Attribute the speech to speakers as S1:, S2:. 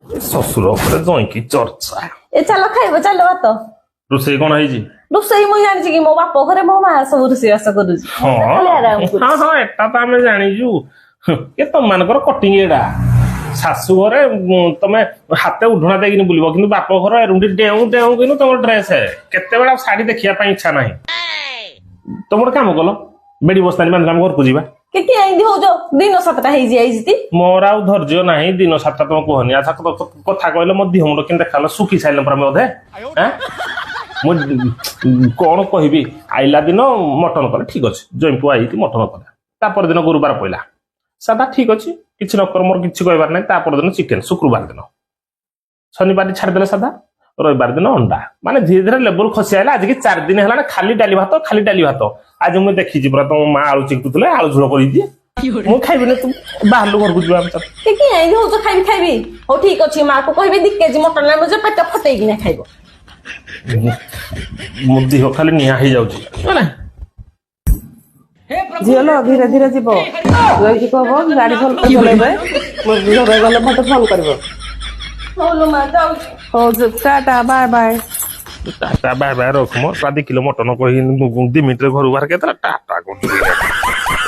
S1: ଶ୍ୱଶୁର ଉପରେ ଜଇଁକି ଚର୍ଚ୍ଚା।
S2: ଏ ଚାଲ ଖାଇବ ଚାଲ ଭାତ।
S1: ରୋଷେଇ କଣ ହେଇଛି?
S2: ରୋଷେଇ ମୁଁ ଜାଣିଛି କି ମୋ ବାପ ଘରେ ମୋ ମା ସବୁ ରୋଷେଇବାସ କରୁଛି।
S1: ହଁ ହଁ ହଁ ଏଟା ତ ଆମେ ଜାଣିଛୁ। ଏ ତମମାନଙ୍କର କଟିଂ ଏଇଟା। ଶାଶୁ ଘରେ ତମେ ହାତେ ଉଢଣା ଦେଇକିନି ବୁଲିବ, କିନ୍ତୁ ବାପ ଘର ଏରୁଣ୍ଡି ଡେଉଁ ଡେଉଁ କିନ୍ତୁ ତମର ଡ୍ରେସ କେତେବେଳେ ଆଉ ଶାଢୀ ଦେଖିବା ପାଇଁ ଇଚ୍ଛା ନାହିଁ। ତମର କାମ କଲ ବେଡି ବସ୍ତାନି ବାନ୍ଧିଲା ଆମ ଘରକୁ ଯିବା।
S2: କେତେ ଏମିତି ହଉଛ ଦିନ 7ଟା ହେଇଯାଇଛି।
S1: ମୋର ଆଉ ଧୈର୍ଯ୍ୟ ନାହିଁ ଦିନ 7ଟା ତମେ କୁହନି। ଆଚ୍ଛା କଥା କହିଲେ ମୋ ଦିହ ମୁଣ୍ଡ କେମିତି ଦେଖାଗଲା, ଶୁଖି ସାରିଲେ ପରା ବୋଧେ। ମୁଁ କଣ କହିବି? ଆଇଲା ଦିନ ମଟନ କଲେ ଠିକ ଅଛି, ଜଇଁ ପୁଅ ଆଇକି ମଟନ କଲେ। ତାପର ଦିନ ଗୁରୁବାର ପଇଲା ସାଧା ଠିକ ଅଛି, କିଛି ନକର ମୋର କିଛି କହିବାର ନାହିଁ। ତାପର ଦିନ ଚିକେନ, ଶୁକ୍ରବାର ଦିନ ଶନିବାର ଛାଡିଦେଲେ ସାଧା, ରବିବାର ଦିନ ଅଣ୍ଡା। ମାନେ ଧୀରେ ଧୀରେ ଲେବୁଲ ଖସି ଆଇଲା। ଆଜିକି 4 ଦିନ ହେଲାଣି ଖାଲି ଡାଲି ଭାତ ଖାଲି ଡାଲି ଭାତ। ଆଜି ମୁଁ ଦେଖିଛି ପୁରା ତମ ମା ଆଳୁ ଚିଙ୍କୁଥିଲେ, ଆଳୁ ଝୋଳ କରିଛି। ମୁଁ ଖାଇବିନି, ତୁ ବାହାରିଲୁ ଘରକୁ ଯିବା।
S2: ଟିକେ ଏମିତି ହଉଛ ଖାଇବି। ହଉ ଠିକ ଅଛି, ମା କୁ କହିବି 2 କେଜି ମଟନ ଆଣୁଛ, ପେଟ ଫଟେଇକିନା ଖାଇବ।
S1: ମୋ ଦେହ ଖାଲି ନିଆଁ ହେଇଯାଉଛି।
S3: ଝିଅ ଲୋ ଧୀରେ ଧୀରେ ଯିବ, ଯାଇକି କହିବ ଗାଡି ଭଲ ଚଲେଇବେ, ଘରେ ଗଲେ ମତେ ଫୋନ କରିବ।
S2: ହଉ ଲୋ ମା ଯାଉଛି।
S3: ହଉ tata bye bye.
S1: Tata bye bye ରଖ। ମୋ 2 କିଲୋ ମଟନ କହି 2 ମିନିଟରେ ଘରୁ ବାହାର କେତେଟା ଟାଟା କରୁଛୁ।